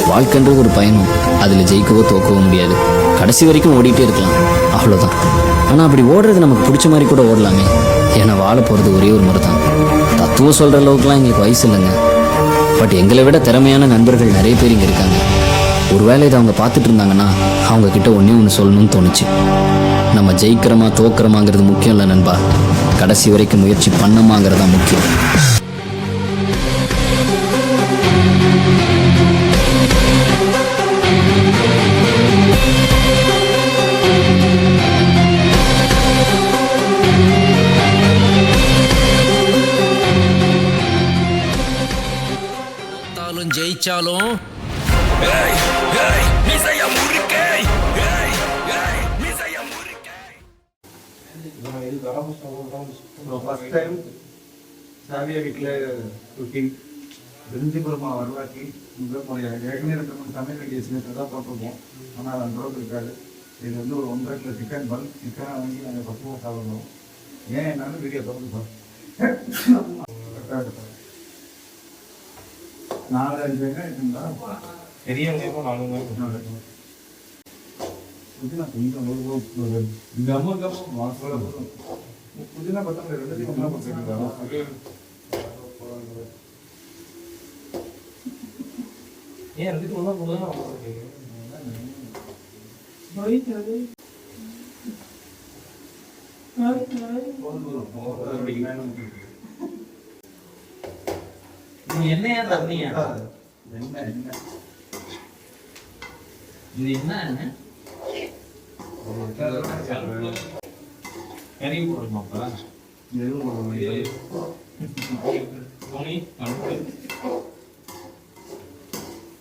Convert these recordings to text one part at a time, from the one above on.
வாழ்க்கைன்றது ஒரு பயணம். அதில் ஜெயிக்கவோ தோக்கவோ முடியாது. கடைசி வரைக்கும் ஓடிட்டே இருக்கலாம், அவ்வளோதான். ஆனால் அப்படி ஓடுறது நமக்கு பிடிச்ச மாதிரி கூட ஓடலாமே. ஏன்னா வாழ போகிறது ஒரே ஒரு முறை தான். தத்துவம் சொல்கிற அளவுக்குலாம் எங்களுக்கு வயசு இல்லைங்க. பட் எங்களை விட திறமையான நண்பர்கள் நிறைய பேர் இங்கே இருக்காங்க. ஒருவேளை இதை அவங்க பார்த்துட்டு இருந்தாங்கன்னா அவங்க கிட்ட ஒன்று சொல்லணும்னு தோணுச்சு. நம்ம ஜெயிக்கிறோமா தோக்கிறோமாங்கிறது முக்கியம் இல்லை நண்பா, கடைசி வரைக்கும் முயற்சி பண்ணமாங்கிறது தான் முக்கியம். ஜெயிச்சாலும் விருந்திபுரமா வரலாற்றி முதல் முறையாக ஏற்கனவே சமையல் தான் போட்டிருப்போம். ஆனால் அந்த அளவுக்கு இருக்காது. இது வந்து ஒரு 1.5 கிலோ சிக்கன் பல் சிக்கனாக வாங்கி நாங்கள் பக்குவமாக சாப்பிடணும். ஏன் என்னாலும் வீடியோ திறந்து நாலு 5 வெங்காயம் இருந்தால் பெரிய வெங்காயமும் 4 வெங்காயம் புதினா கொஞ்சம் புதினா பார்த்தா 2 சிக்கன் போட்டுருக்கீங்களா? ஏன் 2 ஒன்றா போடுதான் என்னையா தரீங்க? இது என்ன கறி போடுமாப்பா?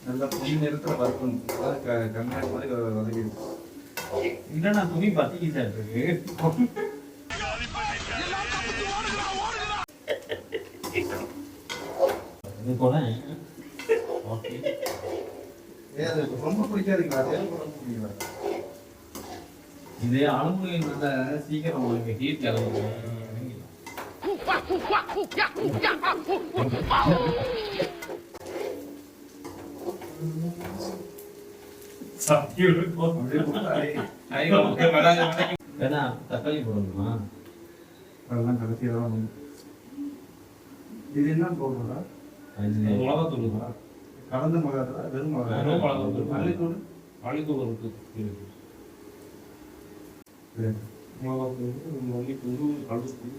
நல்லா புளி நேரத்தில் வறுக்கணும். கம்மியான மாதிரி வதக்கி இல்லைண்ணா துணி பத்திக்கிட்டா இருக்கு. இது கூட ஓகே. ரொம்ப பிடிக்காதுங்களா? இதே அலுமினியம் நல்லா சீக்கிரம் உங்களுக்கு ஹீட் கிளம்புங்க. தக்காளி போடணுமா? அதெல்லாம் கடைசியாக இது என்ன போடுறா? மிளகா தூளுங்களா? கலந்த மிளகா வெறும் மல்லித்தூள் மல்லித்தூள் மல்லித்தூள் இருக்கு. மிளகாத்தூள் மல்லித்தூள் கழுத்தூள்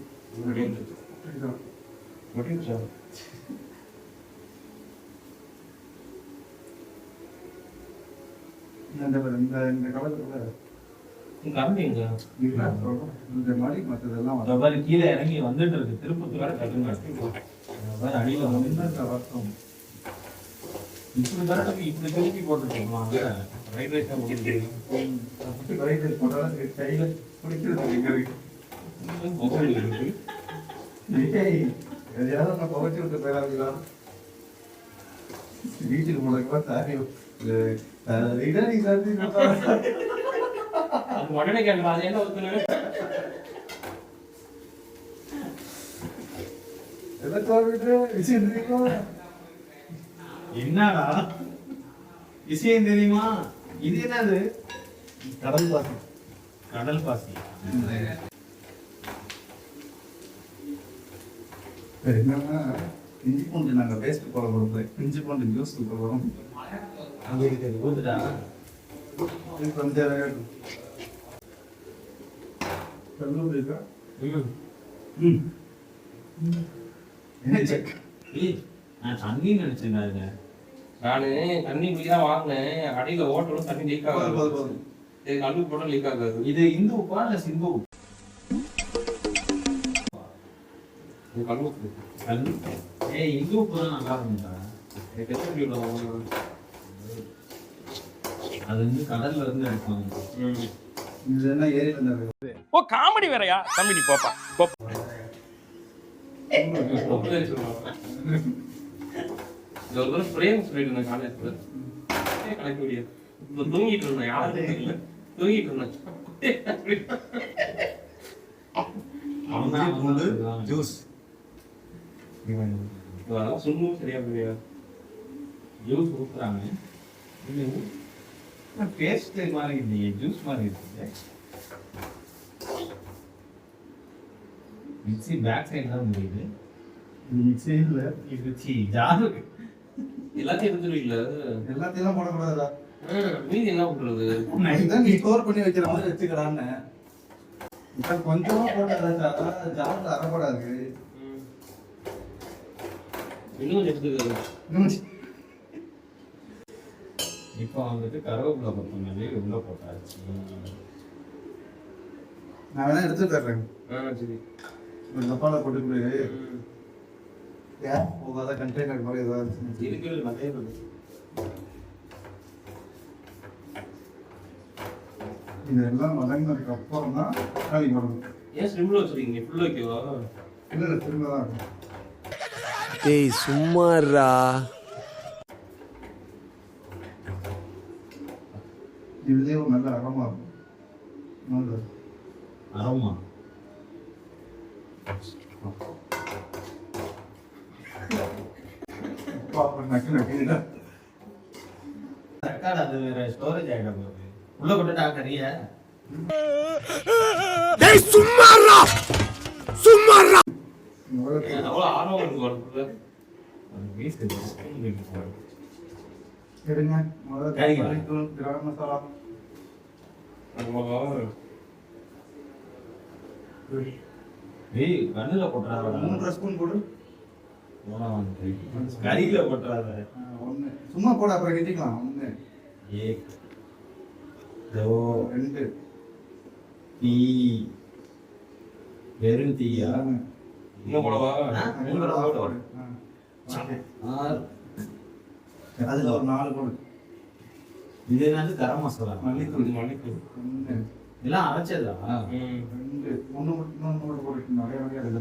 சார். இந்த கலத்துல கரண்டிங்க இந்த மாதிரி மற்றதெல்லாம் மாதிரி கீழே இறங்கி வந்துட்டு இருக்கு. திருப்பத்தூர் அடியில் வந்து வருஷம் இப்படி கரெக்டாக இப்படி திருப்பி போட்டுருக்கோமா? ரைட் ரைஸாக முடியுது. ரைஸ் போட்டாலும் கையில் பிடிக்கிறது எதையாவது நான் புகைச்சி விட்டு போயிடாதீங்களா? வீட்டுக்கு போனதுக்கு தாரி உடனே கேட்கலாம். அது என்ன ஒத்துனு என்னடா விஷயம் தெரியுமா? இது என்னது? கடல் பாசி. கடல் பாசி என்னன்னா இஞ்சி பூண்டு நாங்கள் பேஸ்ட் போட கொடுப்போம். இஞ்சி பூண்டு ஜூஸ் போடுறோம். அங்கே ஊதுடா கொஞ்சம் கல்லூரி இருக்கா? நான் தண்ணி நினைச்சேங்க. நானு தண்ணி குடிதான் வாங்கினேன். அடியில ஓட்டலும் தண்ணி லீக் ஆகாது. கல்லு போட லீக் ஆகாது. இது இந்து உப்பா இல்ல சிந்து? இந்து உப்பு தான் நல்லா இருக்கும்டா. அது வந்து கடல்ல இருந்து எடுப்பாங்க. இது என்ன ஏரியில இருந்து? ஓ காமெடி வேறயா தம்பி? நீ போப்பா போ. தூங்கிட்டு இருந்தேன். யாரும் இல்லை, தூங்கிட்டு இருந்தேன். ஜூஸ் சுண்ணும் சரியா போய் ஜூஸ் ஊத்துறாங்க. பேஸ்ட் மாதிரி இல்லையே, ஜூஸ் மாதிரி இருக்குது. மிக்ஸி பேக் சைடு தான் முடியுது. மிக்சியில் இது ஜாரு எல்லாத்தையும் எடுத்துருவீங்களா? எல்லாத்தையும் போடக்கூடாதுடா. மீதி என்ன பண்றது? நீ ஸ்டோர் பண்ணி வைக்கிற மாதிரி வச்சுக்கலான்னு இப்போ கொஞ்சமா போட்டா ஜாரில் அறப்படாது. இன்னும் எடுத்துக்கிறது. இன்னும் இப்போ வந்துட்டு கருவேப்பிலை கொத்தமல்லி உள்ள போட்டாச்சு. நான் வேணா எடுத்து தர்றேன். சரி. ஒரு டப்பால போட்டு ஏன் போகாத கண்டெய்னர் மாதிரி ஏதாவது இருக்கிறது நிறைய இருக்கு. இதெல்லாம் வதங்கினதுக்கு அப்புறம் தான் தக்காளி போடணும். ஏன் ஸ்லிம்ல வச்சிருக்கீங்க? ஃபுல்லா வைக்கவா? இல்லை திரும்ப தான் இருக்கும். டேய் சும்மாறா. இதுலேயே ஒரு நல்ல அறமா இருக்கும். நல்லது அரோமா. தக்காளி அது வேற ஸ்டோரேஜ் ஆகிடும் போது உள்ள போட்டுட்டா கறிய. டேய் சும்மாறா. சும்மாறா. அவ்வளோ ஆர்வம் இருக்கு வரதுக்குள்ள. வீஸ் எடுங்க. முதல்ல கிராம் மசாலா ஏய் கண்ணுல போட்டுறாரு. 3 ஸ்பூன் போடு. கறியில போட்டுறாரு. 1 சும்மா போட அப்புறம் கிட்டிக்கலாம். 1 एक दो 2 ती வெறும் தீயா? இன்னும் போடவா? போடு. ஆறு. அதுல ஒரு 4 போடு. இது என்னது? கரம் மசாலா. மல்லித்தூள். 1 இதெல்லாம் அரைச்சதா? 2 1 போட்டு நிறைய நிறைய எடுத்து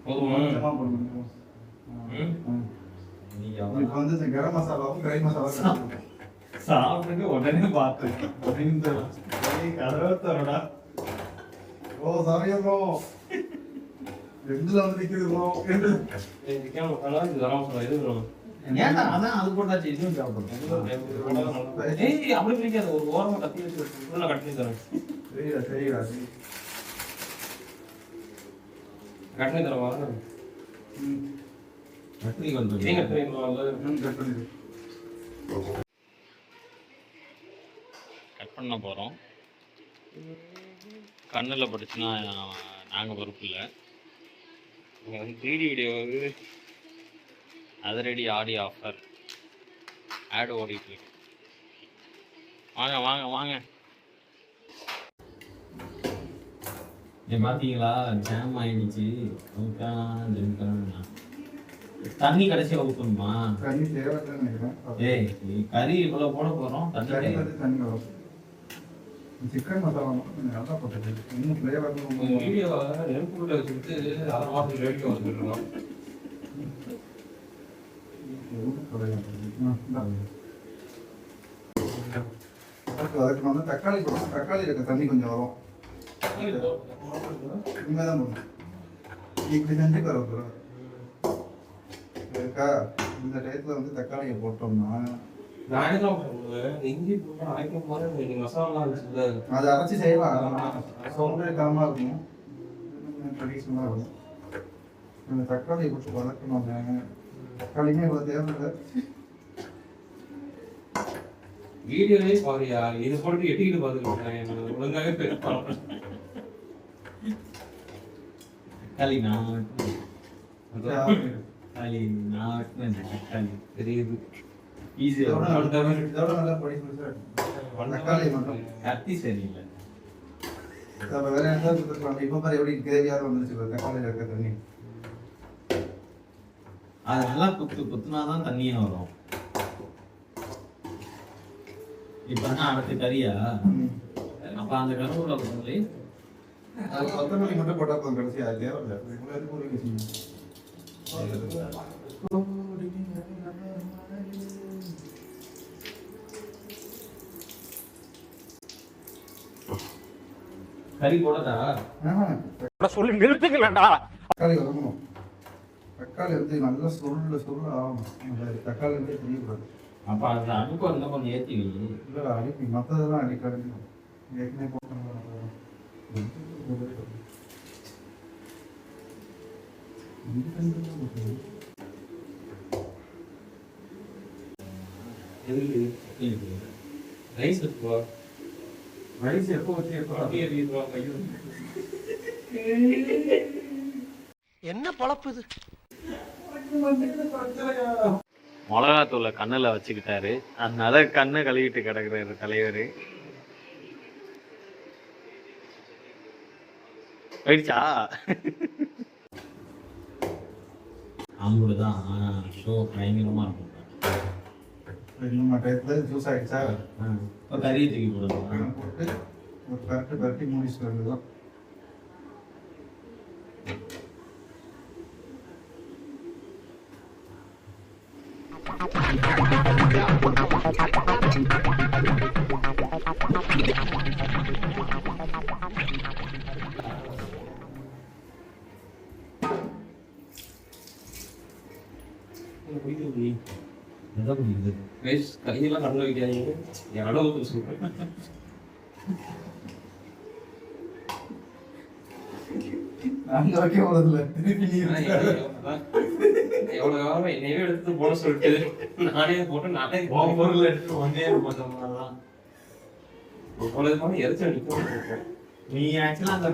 போதுமா? கொஞ்சமா போடணும். நீ இப்போ வந்து இந்த கரம் மசாலாவும் கறி மசாலாவும் சாப்பிட்டு உடனே பார்த்து கதவை தரடா. ஓ சரியா ப்ரோ. ரெண்டுல வந்து நிக்குது ப்ரோ. சிக்கன் மசாலா இது கரம் மசாலா இது வேணும். ஏன்டா அதான் அது போட்டாச்சு. இதுவும் சாப்பிடுறோம். ஏய் அப்படி பிடிக்காது. ஒரு ஓரமா கத்தி வச்சு ஃபுல்லா கட் பண்ணி தரேன். சரிடா சரிடா. கட் பண்ணி தரவா? கட் பண்ண போகிறோம். கண்ணில் பட்டுச்சுன்னா நாங்கள் பொறுப்பு இல்லை. இங்கே வந்து 3D வீடியோ வந்து அதிரடி ஆடி ஆஃபர் ஆட் ஓடிட்டு இருக்கு. வாங்க வாங்க வாங்க. பார்த்தீங்களா? ஜாம் ஆயிடுச்சு. தண்ணி கடைசியா ஊற்றணுமா? தண்ணி தேவைன்னு நினைக்கிறேன். ஏய் கறி இவ்வளோ போட போகிறோம். கறி வந்து தண்ணி வரும். சிக்கன் மசாலா மட்டும் நல்லா போட்டது. இன்னும் ஃப்ளேவர் வீடியோ நெருப்புள்ள வச்சுட்டு 6 மாதம் வேடிக்கை வந்துருக்கோம். அதுக்கு வந்து தக்காளி போடணும். தக்காளி இருக்க தண்ணி கொஞ்சம் வரும். உண்மைதான் போடணும். இப்படி செஞ்சு கருவேப்பிலை இருக்கா? இந்த டயத்தில் வந்து தக்காளியை போட்டோம்னா நான் என்ன பண்ணுவேன்? இஞ்சி போட்டு அரைக்கும் போது நீங்கள் மசாலா இருந்துச்சுல்ல, அதை அரைச்சி செய்யலாம். சோம்பேறித்தனமாக இருக்கும். ட்ரெடிஷ்னலாக இருக்கும். அந்த தக்காளியை போட்டு வதக்கணும். தக்காளியுமே இவ்வளோ தேவையில்லை. வீடியோவே பாரியா இது போட்டு எட்டிக்கிட்டு பார்த்துக்கிட்டேன். ஒழுங்காகவே பேசுகிறேன். தக்காளி நான் தக்காளி நான் தெரியுது. இதோட நல்லா பொடி தக்காளி மட்டும் கத்தி சரியில்லை. நம்ம வேற என்ன கொடுத்துருக்காங்க. இப்போ பாரு எப்படி கிரேவியாக வந்துருச்சு தக்காளியில் இருக்க தண்ணி. அது நல்லா குத்துனாதான் தண்ணியே வரும். இப்போ என்ன அடுத்த கறியா? அப்போ அந்த கருவேப்பிலை கொத்தமல்லி அது கொத்தமல்லி மட்டும் போட்டால் போதும். கடைசி அது தேவையில்லை. கறி போடதா? சொல்லி நிறுத்துக்கலடா. தக்காளி வரணும். தக்காளி வந்து நல்லா சுருள் ஆகணும். தக்காளி வந்து தெரியக்கூடாது. அப்போ அந்த அனுப்பு இருந்தால் கொஞ்சம் ஏற்றி வை. இல்லை அடிப்பி மற்றதெல்லாம் அடிக்கடி ஏற்கனவே போட்டு ரைஸ் இருக்குவா? ரைஸ் எப்போ வச்சு எப்போ அப்படியே எறியுதுவா கையில்? என்ன பொழப்பு இது? மிளகாத்தூளை கண்ணில் வச்சுக்கிட்டாரு, அதனால கண்ணை கழுவிட்டு கிடக்குறாரு தலைவர். போயிடுச்சா? அம்புதான் ஷோ பயங்கரமாக இருக்கும். நம்ம டயத்தில் ஜூஸ் ஆகிடுச்சா இப்போ கறியை தூக்கி போடணும். போட்டு ஒரு பரட்டி மூடிச்சு வருதுதான். கையெல்லாம் கண்ணு வைக்காதீங்க, என் அளவுக்கு சொல்றேன். நாங்கள் வைக்க போகிறதில்ல, திருப்பி நீ எவ்வளவு காலம் என்னையே எடுத்து போட சொல்லிட்டு நானே போட்டு நானே பொருள் எடுத்து வந்தே போட்டோம்லாம் பொழுதுமான எரிச்சல் அடிக்கும். நீ ஆக்சுவலா அந்த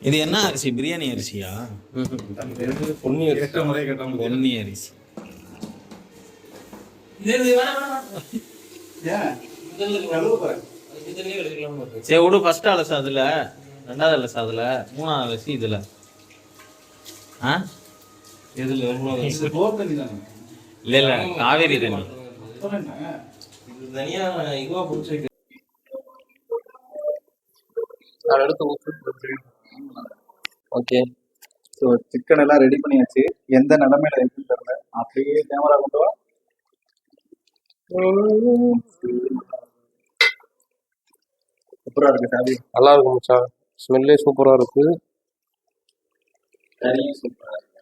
இது என்ன அரிசி? பிரியாணி அரிசியா? பொன்னி அரிசி. சரி விடு, ஃபர்ஸ்ட் அலசு அதுல, ரெண்டாவது அலசு அதுல, மூணாவது அலசி இதுல. இதுல இல்ல இல்ல காவேரி தண்ணி தனியா இதுவா புடிச்சு ஓகே. ஸோ சிக்கன் எல்லாம் ரெடி பண்ணியாச்சு. எந்த நிலைமையில இருக்குன்னு தெரியல. அப்படியே கேமரா கொண்டு வா. சூப்பரா இருக்கு சாவி. நல்லா இருக்கும் மச்சான், ஸ்மெல்லே சூப்பரா இருக்கு. கறியும் சூப்பரா இருக்கு.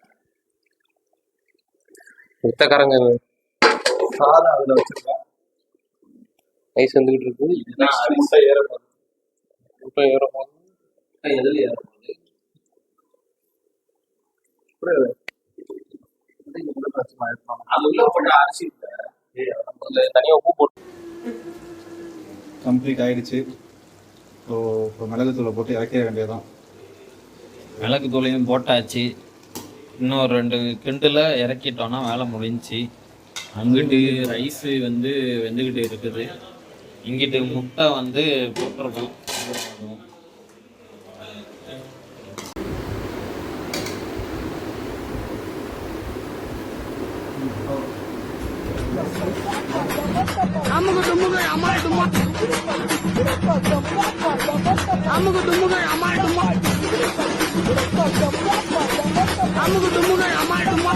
வித்தக்காரங்க சாதம் அதுல வச்சிருக்கேன். ஐஸ் வந்துகிட்டு இருக்கு. இதுதான் அரிசா ஏறப்போகுது. இப்போ ஏறும் எதுல ஏறப்போகுது? அது உள்ள போட்ட அரிசி தனியா உப்பு போட்டு கம்ப்ளீட் ஆயிடுச்சு. ஸோ இப்போ மிளகுத்தூளை போட்டு இறக்கிற வேண்டியதுதான். மிளகு தூளையும் போட்டாச்சு. இன்னும் 2 கிண்டில் இறக்கிட்டோன்னா வேலை முடிஞ்சிச்சு. அங்கிட்டு ரைஸு வந்து வெந்துக்கிட்டு இருக்குது, இங்கிட்டு முட்டை வந்து போட்டிருக்கோம். அமுகு டுமுகு அமால் டுமா, அமுகு டுமுகு அமால் டுமா, அமுகு டுமுகு அமால் டுமா.